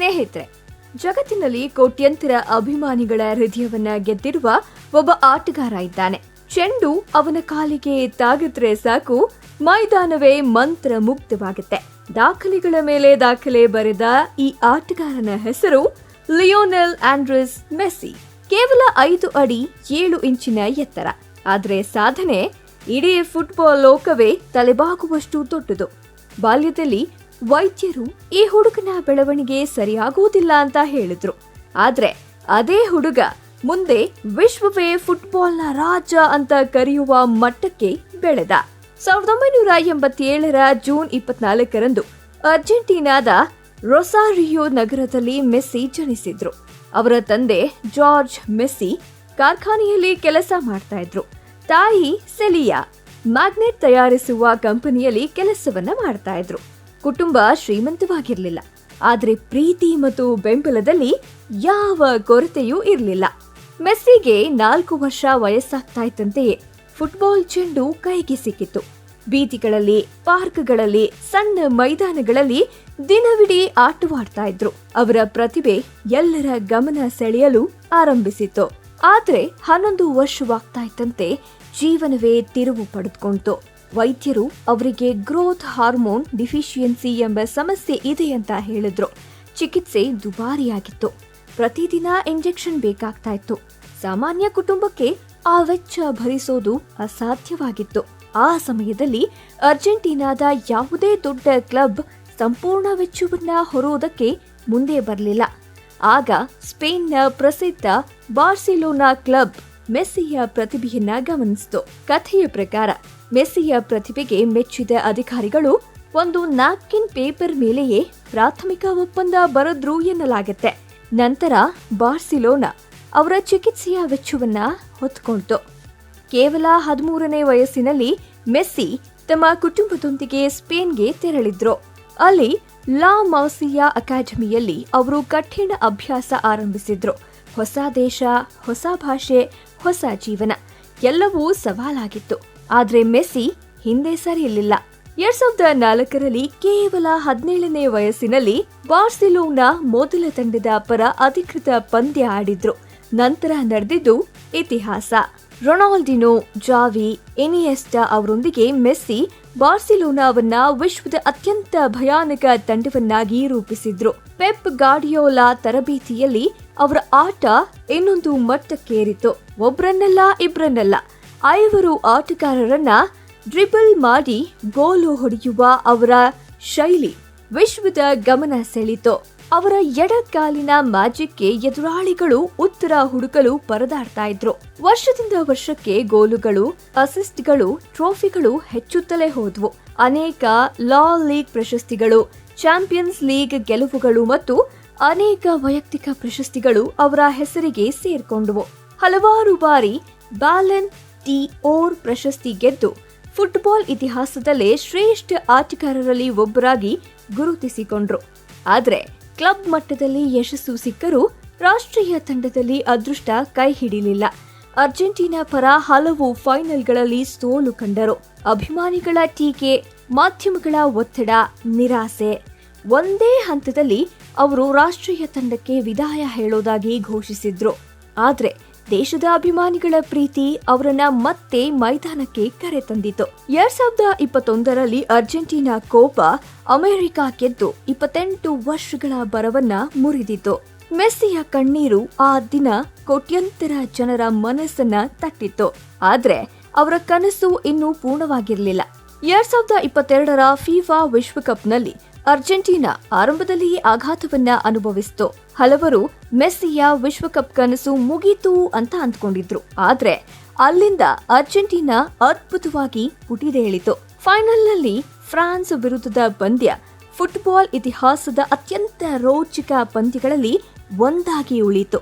ಸ್ನೇಹಿತರೆ, ಜಗತ್ತಿನಲ್ಲಿ ಕೋಟ್ಯಂತರ ಅಭಿಮಾನಿಗಳ ಹೃದಯವನ್ನ ಗೆದ್ದಿರುವ ಒಬ್ಬ ಆಟಗಾರ ಇದ್ದಾನೆ. ಚೆಂಡು ಅವನ ಕಾಲಿಗೆ ತಾಗಿದ್ರೆ ಸಾಕು, ಮೈದಾನವೇ ಮಂತ್ರ ಮುಗ್ಧವಾಗುತ್ತೆ. ದಾಖಲೆಗಳ ಮೇಲೆ ದಾಖಲೆ ಬರೆದ ಈ ಆಟಗಾರನ ಹೆಸರು ಲಿಯೋನೆಲ್ ಆಂಡ್ರೆಸ್ ಮೆಸ್ಸಿ. ಕೇವಲ 5 ಅಡಿ 7 ಇಂಚಿನ ಎತ್ತರ. ಆದ್ರೆ ಸಾಧನೆ ಇಡೀ ಫುಟ್ಬಾಲ್ ಲೋಕವೇ ತಲೆಬಾಗುವಷ್ಟು ದೊಡ್ಡದು. ಬಾಲ್ಯದಲ್ಲಿ ವೈದ್ಯರು ಈ ಹುಡುಗನ ಬೆಳವಣಿಗೆ ಸರಿಯಾಗುವುದಿಲ್ಲ ಅಂತ ಹೇಳಿದ್ರು. ಆದ್ರೆ ಅದೇ ಹುಡುಗ ಮುಂದೆ ವಿಶ್ವವೇ ಫುಟ್ಬಾಲ್ನ ರಾಜ ಅಂತ ಕರೆಯುವ ಮಟ್ಟಕ್ಕೆ ಬೆಳೆದ. 1987 ಜೂನ್ 24ರಂದು ಅರ್ಜೆಂಟೀನಾದ ರೊಸಾರಿಯೋ ನಗರದಲ್ಲಿ ಮೆಸ್ಸಿ ಜನಿಸಿದ್ರು. ಅವರ ತಂದೆ ಜಾರ್ಜ್ ಮೆಸ್ಸಿ ಕಾರ್ಖಾನೆಯಲ್ಲಿ ಕೆಲಸ ಮಾಡ್ತಾ ಇದ್ರು. ತಾಯಿ ಸೆಲಿಯಾ ಮ್ಯಾಗ್ನೆಟ್ ತಯಾರಿಸುವ ಕಂಪನಿಯಲ್ಲಿ ಕೆಲಸವನ್ನ ಮಾಡ್ತಾ ಇದ್ರು. ಕುಟುಂಬ ಶ್ರೀಮಂತವಾಗಿರ್ಲಿಲ್ಲ, ಆದ್ರೆ ಪ್ರೀತಿ ಮತ್ತು ಬೆಂಬಲದಲ್ಲಿ ಯಾವ ಕೊರತೆಯೂ ಇರಲಿಲ್ಲ. ಮೆಸ್ಸಿಗೆ 4 ವರ್ಷ ವಯಸ್ಸಾಗ್ತಾ ಇದ್ದಂತೆಯೇ ಫುಟ್ಬಾಲ್ ಚೆಂಡು ಕೈಗೆ ಸಿಕ್ಕಿತ್ತು. ಬೀದಿಗಳಲ್ಲಿ, ಪಾರ್ಕ್ಗಳಲ್ಲಿ, ಸಣ್ಣ ಮೈದಾನಗಳಲ್ಲಿ ದಿನವಿಡೀ ಆಟವಾಡ್ತಾ ಇದ್ರು. ಅವರ ಪ್ರತಿಭೆ ಎಲ್ಲರ ಗಮನ ಸೆಳೆಯಲು ಆರಂಭಿಸಿತು. ಆದ್ರೆ 11 ವರ್ಷವಾಗ್ತಾ ಇದ್ದಂತೆ ಜೀವನವೇ ತಿರುವು ಪಡೆದುಕೊಂಡಿತು. ವೈದ್ಯರು ಅವರಿಗೆ ಗ್ರೋತ್ ಹಾರ್ಮೋನ್ ಡಿಫಿಷಿಯನ್ಸಿ ಎಂಬ ಸಮಸ್ಯೆ ಇದೆ ಅಂತ ಹೇಳಿದ್ರು. ಚಿಕಿತ್ಸೆ ದುಬಾರಿಯಾಗಿತ್ತು. ಪ್ರತಿದಿನ ಇಂಜೆಕ್ಷನ್ ಬೇಕಾಗ್ತಾ ಇತ್ತು. ಸಾಮಾನ್ಯ ಕುಟುಂಬಕ್ಕೆ ಆ ವೆಚ್ಚ ಭರಿಸೋದು ಅಸಾಧ್ಯವಾಗಿತ್ತು. ಆ ಸಮಯದಲ್ಲಿ ಅರ್ಜೆಂಟೀನಾದ ಯಾವುದೇ ದೊಡ್ಡ ಕ್ಲಬ್ ಸಂಪೂರ್ಣ ವೆಚ್ಚವನ್ನ ಹೊರುವುದಕ್ಕೆ ಮುಂದೆ ಬರಲಿಲ್ಲ. ಆಗ ಸ್ಪೇನ್ನ ಪ್ರಸಿದ್ಧ ಬಾರ್ಸಿಲೋನಾ ಕ್ಲಬ್ ಮೆಸ್ಸಿಯ ಪ್ರತಿಭೆಯನ್ನ ಗಮನಿಸಿತು. ಕಥೆಯ ಪ್ರಕಾರ ಮೆಸ್ಸಿಯ ಪ್ರತಿಭೆಗೆ ಮೆಚ್ಚಿದ ಅಧಿಕಾರಿಗಳು ಒಂದು ನ್ಯಾಪ್ಕಿನ್ ಪೇಪರ್ ಮೇಲೆಯೇ ಪ್ರಾಥಮಿಕ ಒಪ್ಪಂದ ಬರೆದ್ರು ಎನ್ನಲಾಗುತ್ತೆ. ನಂತರ ಬಾರ್ಸಿಲೋನಾ ಅವರ ಚಿಕಿತ್ಸೆಯ ವೆಚ್ಚವನ್ನ ಹೊತ್ಕೊಳ್ತು. ಕೇವಲ 13ನೇ ವಯಸ್ಸಿನಲ್ಲಿ ಮೆಸ್ಸಿ ತಮ್ಮ ಕುಟುಂಬದೊಂದಿಗೆ ಸ್ಪೇನ್ಗೆ ತೆರಳಿದ್ರು. ಅಲ್ಲಿ ಲಾ ಮಾಸಿಯಾ ಅಕಾಡೆಮಿಯಲ್ಲಿ ಅವರು ಕಠಿಣ ಅಭ್ಯಾಸ ಆರಂಭಿಸಿದ್ರು. ಹೊಸ ದೇಶ, ಹೊಸ ಭಾಷೆ, ಹೊಸ ಜೀವನ ಎಲ್ಲವೂ ಸವಾಲಾಗಿತ್ತು. ಆದ್ರೆ ಮೆಸ್ಸಿ ಹಿಂದೆ ಸರಿಯಲಿಲ್ಲ. 2004ರಲ್ಲಿ ಕೇವಲ 17ನೇ ವಯಸ್ಸಿನಲ್ಲಿ ಬಾರ್ಸಿಲೋನಾ ಮೊದಲ ತಂಡದ ಪರ ಅಧಿಕೃತ ಪಂದ್ಯ ಆಡಿದ್ರು. ನಂತರ ನಡೆದಿದ್ದು ಇತಿಹಾಸ. ರೊನಾಲ್ಡಿನೋ, ಜಾವಿ, ಇನಿಯೆಸ್ಟಾ ಅವರೊಂದಿಗೆ ಮೆಸ್ಸಿ ಬಾರ್ಸಿಲೋನಾವನ್ನ ವಿಶ್ವದ ಅತ್ಯಂತ ಭಯಾನಕ ತಂಡವನ್ನಾಗಿ ರೂಪಿಸಿದ್ರು. ಪೆಪ್ ಗಾರ್ಡಿಯೋಲಾ ತರಬೇತಿಯಲ್ಲಿ ಅವರ ಆಟ ಇನ್ನೊಂದು ಮಟ್ಟಕ್ಕೇರಿತು. ಒಬ್ರನ್ನಲ್ಲ, ಇಬ್ರನ್ನಲ್ಲ, 5 ಆಟಗಾರರನ್ನ ಡ್ರಿಬಲ್ ಮಾಡಿ ಗೋಲು ಹೊಡೆಯುವ ಅವರ ಶೈಲಿ ವಿಶ್ವದ ಗಮನ ಸೆಳೀತು. ಅವರ ಎಡಗಾಲಿನ ಮ್ಯಾಜಿಕ್ಗೆ ಎದುರಾಳಿಗಳು ಉತ್ತರ ಹುಡುಕಲು ಪರದಾಡ್ತಾ ಇದ್ರು. ವರ್ಷದಿಂದ ವರ್ಷಕ್ಕೆ ಗೋಲುಗಳು, ಅಸಿಸ್ಟ್ಗಳು, ಟ್ರೋಫಿಗಳು ಹೆಚ್ಚುತ್ತಲೇ ಹೋದ್ವು. ಅನೇಕ ಲಾ ಲೀಗ್ ಪ್ರಶಸ್ತಿಗಳು, ಚಾಂಪಿಯನ್ಸ್ ಲೀಗ್ ಗೆಲುವುಗಳು ಮತ್ತು ಅನೇಕ ವೈಯಕ್ತಿಕ ಪ್ರಶಸ್ತಿಗಳು ಅವರ ಹೆಸರಿಗೆ ಸೇರ್ಕೊಂಡವು. ಹಲವಾರು ಬಾರಿ ಬ್ಯಾಲನ್ ಡಿ ಓರ್ ಪ್ರಶಸ್ತಿ ಗೆದ್ದು ಫುಟ್ಬಾಲ್ ಇತಿಹಾಸದಲ್ಲೇ ಶ್ರೇಷ್ಠ ಆಟಗಾರರಲ್ಲಿ ಒಬ್ಬರಾಗಿ ಗುರುತಿಸಿಕೊಂಡ್ರು. ಆದ್ರೆ ಕ್ಲಬ್ ಮಟ್ಟದಲ್ಲಿ ಯಶಸ್ಸು ಸಿಕ್ಕರೂ ರಾಷ್ಟ್ರೀಯ ತಂಡದಲ್ಲಿ ಅದೃಷ್ಟ ಕೈ ಹಿಡಿಲಿಲ್ಲ. ಅರ್ಜೆಂಟೀನಾ ಪರ ಹಲವು ಫೈನಲ್ಗಳಲ್ಲಿ ಸೋಲು ಕಂಡರು. ಅಭಿಮಾನಿಗಳ ಟೀಕೆ, ಮಾಧ್ಯಮಗಳ ಒತ್ತಡ, ನಿರಾಸೆ. ಒಂದೇ ಹಂತದಲ್ಲಿ ಅವರು ರಾಷ್ಟ್ರೀಯ ತಂಡಕ್ಕೆ ವಿದಾಯ ಹೇಳೋದಾಗಿ ಘೋಷಿಸಿದ್ರು. ಆದ್ರೆ ದೇಶದ ಅಭಿಮಾನಿಗಳ ಪ್ರೀತಿ ಅವರನ್ನ ಮತ್ತೆ ಮೈದಾನಕ್ಕೆ ಕರೆತಂದಿತು. 2021ರಲ್ಲಿ ಅರ್ಜೆಂಟೀನಾ ಕೋಪ ಅಮೆರಿಕ ಗೆದ್ದು 28 ವರ್ಷಗಳ ಬರವನ್ನ ಮುರಿದಿತು. ಮೆಸ್ಸಿಯ ಕಣ್ಣೀರು ಆ ದಿನ ಕೋಟ್ಯಂತರ ಜನರ ಮನಸ್ಸನ್ನ ತಟ್ಟಿತ್ತು. ಆದ್ರೆ ಅವರ ಕನಸು ಇನ್ನೂ ಪೂರ್ಣವಾಗಿರಲಿಲ್ಲ. 2022ರ ಫಿಫಾ ವಿಶ್ವಕಪ್ನಲ್ಲಿ ಅರ್ಜೆಂಟೀನಾ ಆರಂಭದಲ್ಲಿಯೇ ಆಘಾತವನ್ನ ಅನುಭವಿಸಿತು. ಹಲವರು ಮೆಸ್ಸಿಯ ವಿಶ್ವಕಪ್ ಕನಸು ಮುಗೀತು ಅಂತ ಅಂದ್ಕೊಂಡಿದ್ರು. ಆದ್ರೆ ಅಲ್ಲಿಂದ ಅರ್ಜೆಂಟೀನಾ ಅದ್ಭುತವಾಗಿ ಪುಟಿದೇಳಿತು. ಫೈನಲ್ನಲ್ಲಿ ಫ್ರಾನ್ಸ್ ವಿರುದ್ಧದ ಪಂದ್ಯ ಫುಟ್ಬಾಲ್ ಇತಿಹಾಸದ ಅತ್ಯಂತ ರೋಚಕ ಪಂದ್ಯಗಳಲ್ಲಿ ಒಂದಾಗಿ ಉಳಿಯಿತು.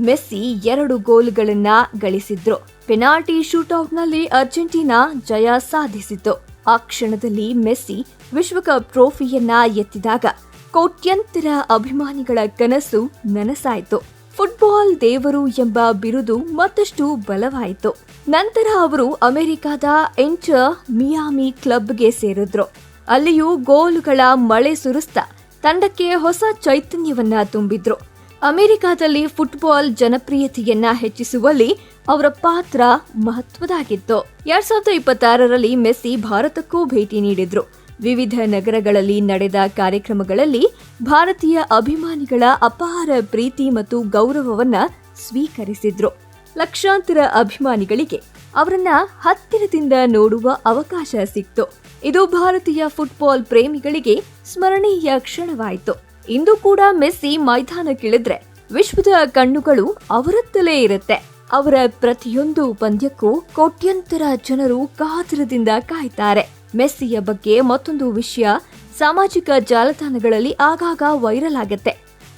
ಮೆಸ್ಸಿ 2 ಗೋಲುಗಳನ್ನ ಗಳಿಸಿದ್ರು. ಪೆನಾಲ್ಟಿ ಶೂಟೌಟ್ನಲ್ಲಿ ಅರ್ಜೆಂಟೀನಾ ಜಯ ಸಾಧಿಸಿತು. ಆ ಕ್ಷಣದಲ್ಲಿ ಮೆಸ್ಸಿ ವಿಶ್ವಕಪ್ ಟ್ರೋಫಿಯನ್ನ ಎತ್ತಿದಾಗ ಕೋಟ್ಯಂತರ ಅಭಿಮಾನಿಗಳ ಕನಸು ನನಸಾಯಿತು. ಫುಟ್ಬಾಲ್ ದೇವರು ಎಂಬ ಬಿರುದು ಮತ್ತಷ್ಟು ಬಲವಾಯಿತು. ನಂತರ ಅವರು ಅಮೆರಿಕದ ಇಂಟರ್ ಮಿಯಾಮಿ ಕ್ಲಬ್ಗೆ ಸೇರಿದ್ರು. ಅಲ್ಲಿಯೂ ಗೋಲುಗಳ ಮಳೆ ಸುರಿಸ್ತಾ ತಂಡಕ್ಕೆ ಹೊಸ ಚೈತನ್ಯವನ್ನ ತುಂಬಿದ್ರು. ಅಮೆರಿಕಾದಲ್ಲಿ ಫುಟ್ಬಾಲ್ ಜನಪ್ರಿಯತೆಯನ್ನ ಹೆಚ್ಚಿಸುವಲ್ಲಿ ಅವರ ಪಾತ್ರ ಮಹತ್ವದಾಗಿತ್ತು. 2026ರಲ್ಲಿ ಮೆಸ್ಸಿ ಭಾರತಕ್ಕೂ ಭೇಟಿ ನೀಡಿದ್ರು. ವಿವಿಧ ನಗರಗಳಲ್ಲಿ ನಡೆದ ಕಾರ್ಯಕ್ರಮಗಳಲ್ಲಿ ಭಾರತೀಯ ಅಭಿಮಾನಿಗಳ ಅಪಾರ ಪ್ರೀತಿ ಮತ್ತು ಗೌರವವನ್ನ ಸ್ವೀಕರಿಸಿದ್ರು. ಲಕ್ಷಾಂತರ ಅಭಿಮಾನಿಗಳಿಗೆ ಅವರನ್ನ ಹತ್ತಿರದಿಂದ ನೋಡುವ ಅವಕಾಶ ಸಿಕ್ತು. ಇದು ಭಾರತೀಯ ಫುಟ್ಬಾಲ್ ಪ್ರೇಮಿಗಳಿಗೆ ಸ್ಮರಣೀಯ ಕ್ಷಣವಾಯಿತು. ಇಂದು ಕೂಡ ಮೆಸ್ಸಿ ಮೈದಾನಕ್ಕಿಳಿದ್ರೆ ವಿಶ್ವದ ಕಣ್ಣುಗಳು ಅವರತ್ತಲೇ ಇರುತ್ತೆ. ಅವರ ಪ್ರತಿಯೊಂದು ಪಂದ್ಯಕ್ಕೂ ಕೋಟ್ಯಂತರ ಜನರು ಕಾತರದಿಂದ ಕಾಯ್ತಾರೆ. ಮೆಸ್ಸಿಯ ಬಗ್ಗೆ ಮತ್ತೊಂದು ವಿಷಯ ಸಾಮಾಜಿಕ ಜಾಲತಾಣಗಳಲ್ಲಿ ಆಗಾಗ ವೈರಲ್ ಆಗತ್ತೆ.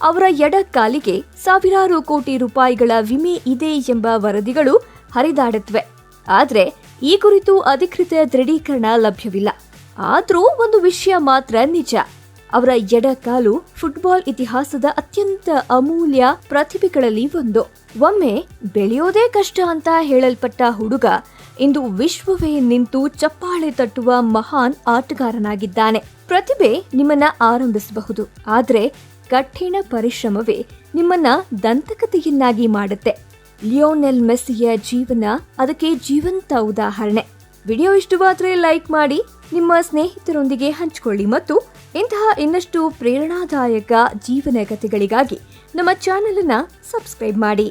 ಅವರ ಎಡಕಾಲಿಗೆ ಸಾವಿರಾರು ಕೋಟಿ ರೂಪಾಯಿಗಳ ವಿಮೆ ಇದೆ ಎಂಬ ವರದಿಗಳು ಹರಿದಾಡುತ್ತವೆ. ಆದ್ರೆ ಈ ಕುರಿತು ಅಧಿಕೃತ ದೃಢೀಕರಣ ಲಭ್ಯವಿಲ್ಲ. ಆದ್ರೂ ಒಂದು ವಿಷಯ ಮಾತ್ರ ನಿಜ, ಅವರ ಎಡಕಾಲು ಫುಟ್ಬಾಲ್ ಇತಿಹಾಸದ ಅತ್ಯಂತ ಅಮೂಲ್ಯ ಪ್ರತಿಭೆಗಳಲ್ಲಿ ಒಂದು. ಒಮ್ಮೆ ಬೆಳೆಯೋದೇ ಕಷ್ಟ ಅಂತ ಹೇಳಲ್ಪಟ್ಟ ಹುಡುಗ ಇಂದು ವಿಶ್ವವೇ ನಿಂತು ಚಪ್ಪಾಳೆ ತಟ್ಟುವ ಮಹಾನ್ ಆಟಗಾರನಾಗಿದ್ದಾನೆ. ಪ್ರತಿಭೆ ನಿಮ್ಮನ್ನ ಆರಂಭಿಸಬಹುದು, ಆದ್ರೆ ಕಠಿಣ ಪರಿಶ್ರಮವೇ ನಿಮ್ಮನ್ನ ದಂತಕಥೆಯನ್ನಾಗಿ ಮಾಡುತ್ತೆ. ಲಿಯೋನೆಲ್ ಮೆಸ್ಸಿಯ ಜೀವನ ಅದಕ್ಕೆ ಜೀವಂತ ಉದಾಹರಣೆ. ವಿಡಿಯೋ ಇಷ್ಟವಾದ್ರೆ ಲೈಕ್ ಮಾಡಿ, ನಿಮ್ಮ ಸ್ನೇಹಿತರೊಂದಿಗೆ ಹಂಚಿಕೊಳ್ಳಿ ಮತ್ತು ಇಂತಹ ಇನ್ನಷ್ಟು ಪ್ರೇರಣಾದಾಯಕ ಜೀವನ ಕಥೆಗಳಿಗಾಗಿ ನಮ್ಮ ಚಾನೆಲ್ ಅನ್ನು ಸಬ್ಸ್ಕ್ರೈಬ್ ಮಾಡಿ.